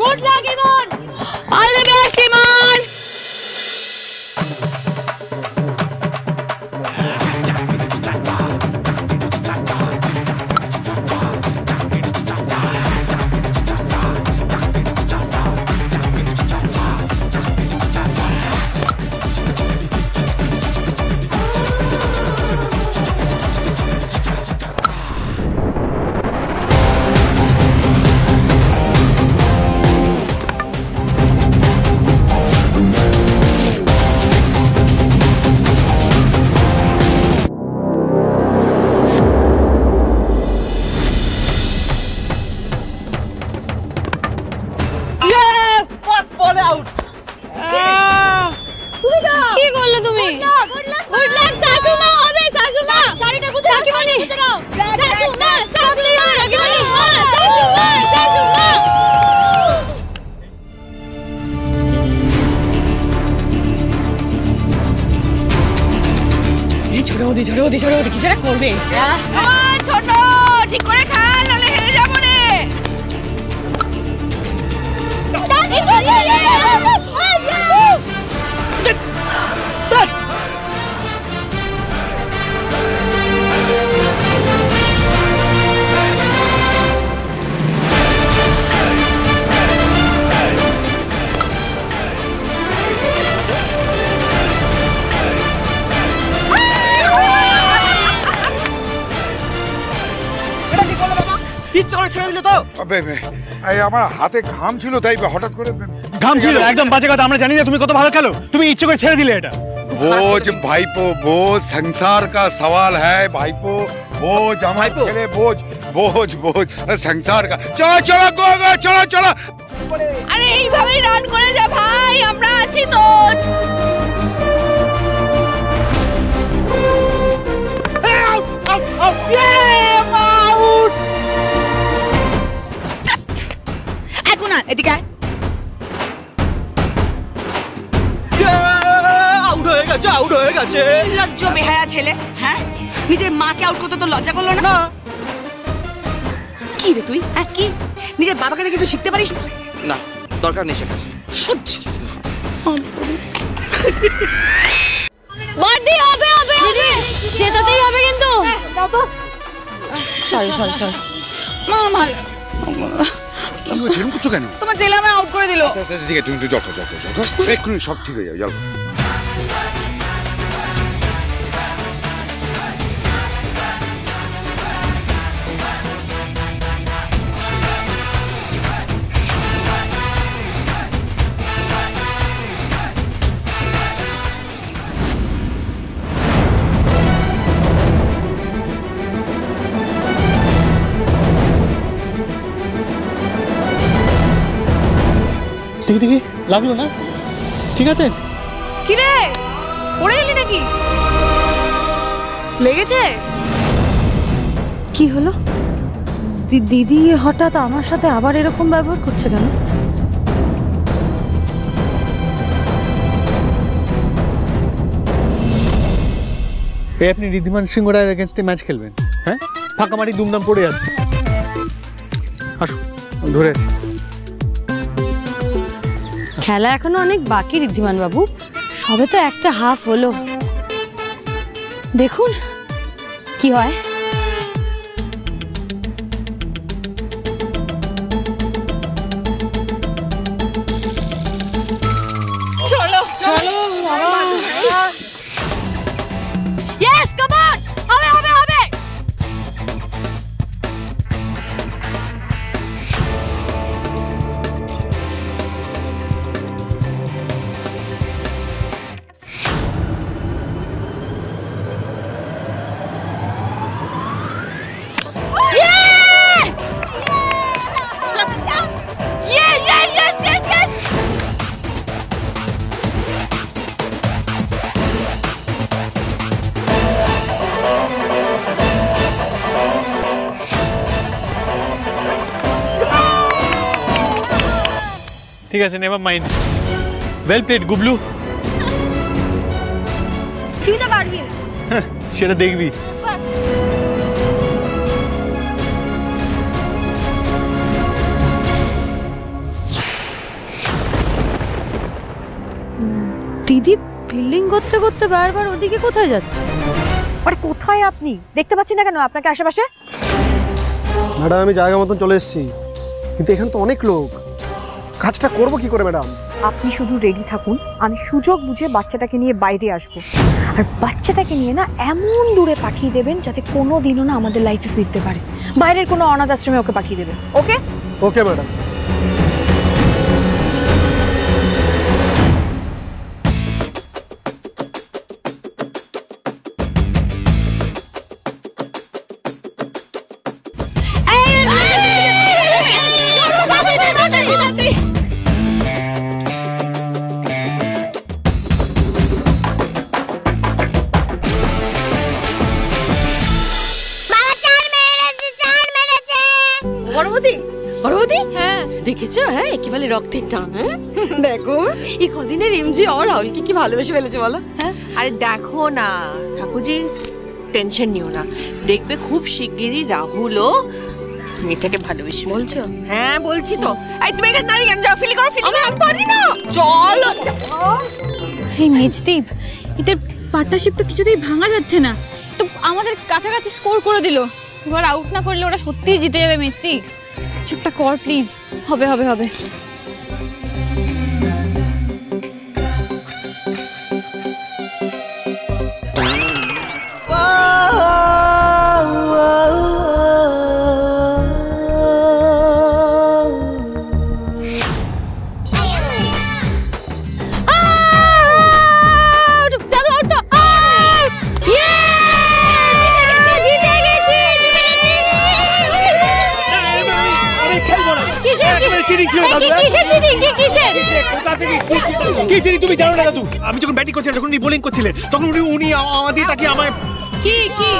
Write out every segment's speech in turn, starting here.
Good luck, Iman. All the best, Iman. ঝড়ো কিছু একটা করবে। ছোট ঠিক করে খা, নাহলে হেরে যাবো রে। আমার হাতে ঘাম ছিল তাই হঠাৎ করে ঘাম ছিল একদম বাজে কথা। আমরা জানি না তুমি কত ভালো খেলো, তুমি ইচ্ছে করে ছেড়ে দিলে এটা। बोझ भाईपो बोझ संसार का सवाल है भाईपो। बोझ हमारे ছেলে बोझ बोझ बोझ संसार का। चलो चलो गो गो चलो चलो। আরে এইভাবেই রান করে যা ভাই, আমরা আছি তো। আউট আউট আউট ইয়ে আউট। এখন না এদিকে আউট হয়ে গেছে। লজ্জ বেহায়া ছেলে, হ্যাঁ নিজের মাকে আউট করতে তো লজ্জা করলো না? কি রে তুই, হ্যাঁ কি নিজের বাবাকে দেখে তুই শিখতে পারিস না? না দরকার নেই শেখার। সহ্য বাড়ি হবে হবে হবে, জেতাতেই হবে কিন্তু। সরি সরি সরি মামা, তুমি এরকম করছো কেন? তোমার জেলা আমায় আউট করে দিল। আচ্ছা ঠিক আছে, তুমি তো যত এক্ষুনি সব ঠিক হয়ে যাবে। চলো দেখি দেখি লাগলো না? ঠিক আছে। কি রে পড়ে গেলি নাকি? লেগেছে? কি হলো দিদি, হঠাৎ আমার সাথে আবার এরকম ব্যবহার করছে কেন? আপনি ঋদ্ধিমান সিংহ রায়ের এগেনস্টে ম্যাচ খেলবেন? হ্যাঁ ফাঁকা মারি দুমদাম পড়ে যাচ্ছে। আসুন ধরে আছি। খেলা এখনো অনেক বাকি ঋদ্ধিমান বাবু, সবে তো একটা হাফ হলো, দেখুন কি হয়। চলো চলো ইয়েস কাম অন, হবে হবে হবে। ঠিক আছে, never mind. Well played Gublu. তুই তো পারবি না। সেটা দেখবি। দিদি ফিল্ডিং করতে করতে বারবার ওদিকে কোথায় যাচ্ছে? আরে কোথায় আপনি? দেখতে পাচ্ছি না কেন আপনাকে আশেপাশে? ম্যাডাম আমি জায়গা মতন চলে এসেছি, কিন্তু এখানে তো অনেক লোক, কাজটা করবো কি করে ম্যাডাম? আপনি শুধু রেডি থাকুন, আমি সুযোগ বুঝে বাচ্চাটাকে নিয়ে বাইরে আসবো। আর বাচ্চাটাকে নিয়ে না এমন দূরে পাঠিয়ে দেবেন যাতে কোনো দিনও না আমাদের লাইফে ফিরতে পারে। বাইরের কোনো অনাথ আশ্রমে ওকে পাঠিয়ে দেবেন। ওকে ওকে ম্যাডাম। দেখেছো? হ্যাঁ একেবারে রক্তের টান। হ্যাঁ দেখো এই কদিনের এমজি আর রাহুলকে কি ভালোবেসে ফেলেছে বলো। হ্যাঁ আরে দেখো না ঠাকুরজি, টেনশন নিও না, দেখবে খুব শিগগিরই রাহুলও মেয়েটাকে ভালোবেসে। বলছো? হ্যাঁ বলছি তো। এই তুমি এখানে দাঁড়িয়ে কেন? যাও ফিল করো। ফিল আমি পারি না। চলো। এই মেজদীপ, এদের পার্টনারশিপ তো কিছুতেই ভাঙা যাচ্ছে না। তো আমাদের কাছাকাছি স্কোর করে দিল, এবার আউট না করলে ওরা সত্যিই জিতে যাবে। মেজদীপ কিছুটা কর প্লিজ। হবে হবে হবে। তুমি জানো না দাদু, আমি যখন ব্যাটিং করছিলাম যখন উনি বোলিং করছিলেন তখন উনি আমাদের তাকে আমায় কি কি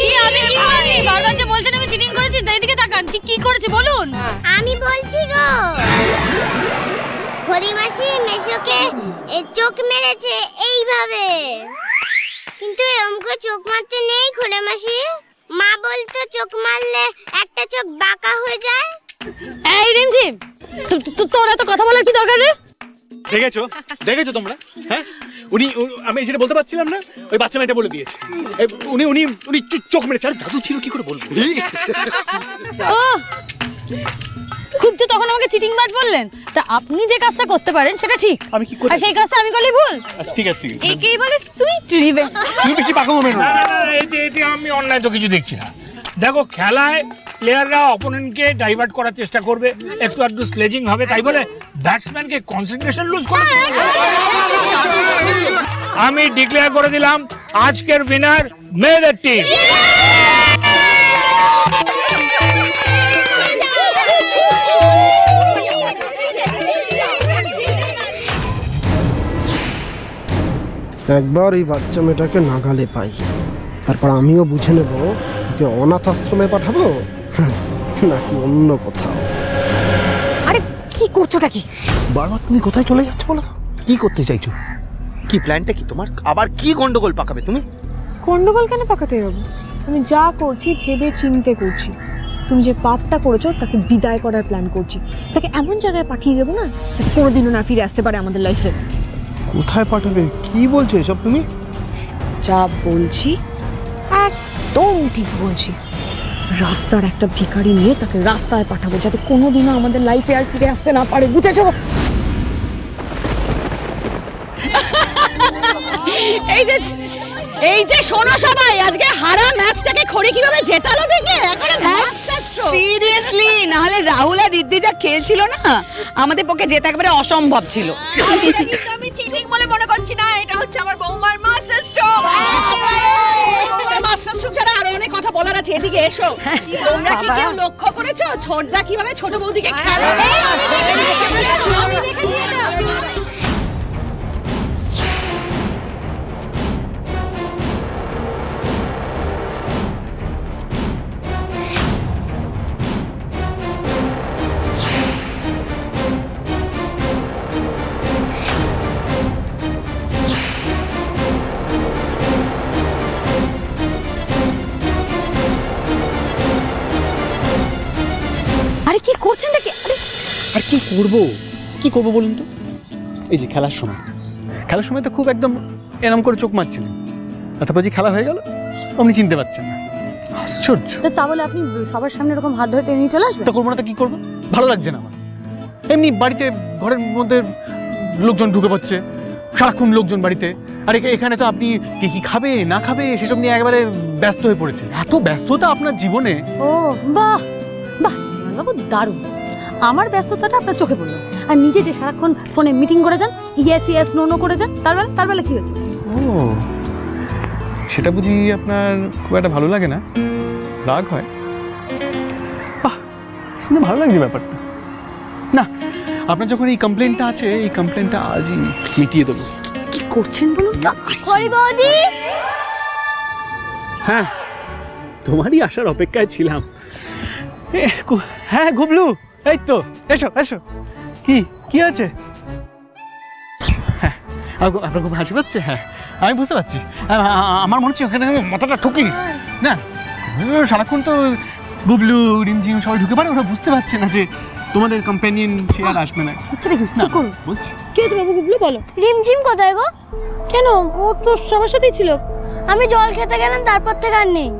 কি আমি কি করেছি? বারবার যে বলছেন আমি চিটিং করেছি, এইদিকে তাকান। কি করেছি বলুন? আমি বলছি গো, খড়িমাসি মেশোকে চোখ মেরেছে এইভাবে, কিন্তু এমকে চোখ মারতে নেই খড়িমাসি। মা বলতো চোখ মারলে একটা চোখ বাঁকা হয়ে যায়। এই রিমঝিম, তোরা তো কথা বলার কি দরকার রে? দেখেছো তোমরা? হ্যাঁ উনি আমি যেটা বলতে পারছিলাম না, ওই বাচ্চা মেয়েটা বলে দিয়েছে। উনি উনি উনি চোখ মেরেছে। আর দাদু ছিল কি করে বলবো? ও খুব তো তখন আমাকে চিটিং বাজ বললেন। তা আপনি যে কাজটা করতে পারেন সেটা ঠিক, আমি কি করি? আর সেই কাজটা আমি করলে ভুল? ঠিক আছে একেই বলে সুইট রিভেঞ্জ। তুমি বেশি পাকামো মেনো। এতে আমি অন্যায় তো কিছু দেখছি না। দেখো খেলায় প্লেয়াররা অপোনেন্টকে ডাইভার্ট করার চেষ্টা করবে, একটু আধটু স্লেজিং হবে, তাই বলে ব্যাটসম্যানকে কনসেন্ট্রেশন লুজ করে। আমি ডিক্লেয়ার করে দিলাম আজকের উইনার মেয়েদের টিম। একবার এই বাচ্চা মেয়েটাকে নাগালে পাই, তারপর আমিও বুঝে নেব ওকে অনাথ আশ্রমে পাঠাবো নাকি অন্য কোথাও। আরে কি করছোটা কি? বারবার তুমি কোথায় চলে যাচ্ছ বলো তো? কি করতে চাইছো? কি প্ল্যানটা কি তোমার? আবার কি গন্ডগোল পাকাবে তুমি? গন্ডগোল কেন পাকাতে যাবো? আমি যা করছি ভেবে চিন্তে করছি। তুমি যে পাপটা করেছো তাকে বিদায় করার প্ল্যান করছি। তাকে এমন জায়গায় পাঠিয়ে দেবো না যাতে কোনোদিনও না ফিরে আসতে পারে আমাদের লাইফে। কোথায় পাঠাবে? কি বলছো এসব তুমি? যা বলছি একদম ঠিক বলছি। রাস্তার একটা ভিখারি নিয়ে তাকে রাস্তায় পাঠাবো যাতে কোনোদিনও আমাদের লাইফে আর ফিরে আসতে না পারে, বুঝেছো? এই যে শোনো সবাই, আজকে হারা ম্যাচটাকে খড়ি কিভাবে জেতালো দেখলে? সিরিয়াসলি, না হলে রাহুল আর রিদ্ধি যা খেলছিল না, আমাদের পক্ষে জেতা একেবারে অসম্ভব ছিল। আমি চিটিং বলে মনে করছি না, এটা হচ্ছে আমার বৌমার মাস্টার স্ট্রোক। মাস্টার স্ট্রোক ছাড়া আরো অনেক কথা বলার আছে, এদিকে এসো। তোমরা কি কেউ লক্ষ্য করেছো ছোটদা কিভাবে ছোট বৌদিকে খেলে? আমি দেখেছি এটা। আরে কি করছেন নাকি? আর কি করবো বলুন তো? এই যে খেলার সময় খেলার সময় তো খুব একদম এরম করে চোখ মারছিলেন, তারপর যে খেলা হয়ে গেল আপনি চিনতে পারছেন না। আশ্চর্য। তা বলে আপনি সবার সামনে এরকম হাত ধরে টেনে নিয়ে চলে আসবেন? তা করবো না, তা কি করবো? ভালো লাগছে না আমার। এমনি বাড়িতে ঘরের মধ্যে লোকজন ঢুকে পড়ছে, সারাক্ষণ লোকজন বাড়িতে, আর এখানে তো আপনি কি খাবে না খাবে সেসব নিয়ে একেবারে ব্যস্ত হয়ে পড়েছে। এত ব্যস্ততা আপনার জীবনে। ও বাহ বাহ, বাবু দারুণ। আমার ব্যস্ততাটা আপনার চোখে পড়লো, আর নিজে যে সারাক্ষণ ফোনে মিটিং করে যান, ইয়েস ইয়েস নো নো করে যান, তার বেলা কি হয়েছে? ও, সেটা বুঝি আপনার খুব একটা ভালো লাগে না, রাগ হয়? বাহ, শুনে ভালো লাগছে ব্যাপারটা। না, আপনার যখন এই কমপ্লেনটা আছে, এই কমপ্লেনটা আজই মিটিয়ে দেবো। কি করছেন বলুন? হরি বৌদি, হ্যাঁ, তোমারই আসার অপেক্ষায় ছিলাম। হ্যাঁ গুবলু, এই তো, এসো এসো। কি আছে? হ্যাঁ, আপনার খুব হাসি পাচ্ছে। হ্যাঁ, আমি বুঝতে পারছি। আমার মনে হচ্ছে ওখানে মাথাটা ঠুকি না, সারাক্ষণ তো গুবলু রিমঝিম সবাই ঢুকে পারে, ওরা বুঝতে পারছে না যে তোমাদের কম্প্যানিয়ন সে আর আসবে না। বলছি কে আছে বাবু? গুবলু বলো। রিমঝিম কোথায় গো? কেন, ও তো সবার সাথেই ছিল। আমি জল খেতে গেলাম, তারপর থেকে আর নেই।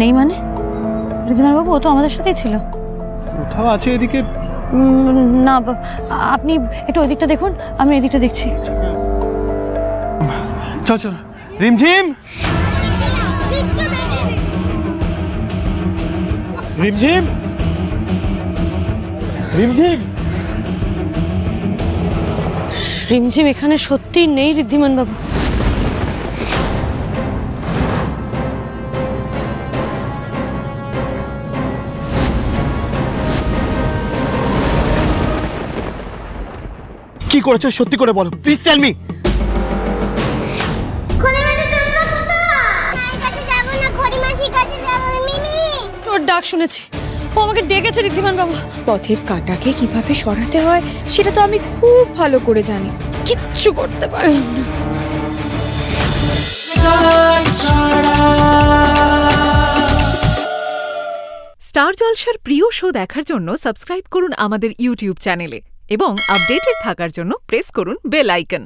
নেই মানে? রিধিমান বাবু ও তো আমাদের সাথেই ছিল। কোথাও আছে এদিকে। না, আপনি একটু ওই দিকটা দেখুন, আমি এদিকটা দেখছি। চল চল। রিমঝিম, রিমঝিম, রিমঝিম। রিমঝিম এখানে সত্যি নেই ঋদ্ধিমান বাবু। কি করেছো সত্যি করে বলো, প্লিজ টেল মি। তোর ডাক শুনেছি, ও আমাকে ডেকেছে ঋদ্ধিমান বাবু। পথের কাঁটাকে কিভাবে সরাতে হয় সেটা তো আমি খুব ভালো করে জানি, কিচ্ছু করতে পারলাম না। স্টার জলসার প্রিয় শো দেখার জন্য সাবস্ক্রাইব করুন আমাদের ইউটিউব চ্যানেলে এবং আপডেটেড থাকার জন্য প্রেস করুন বেল আইকন।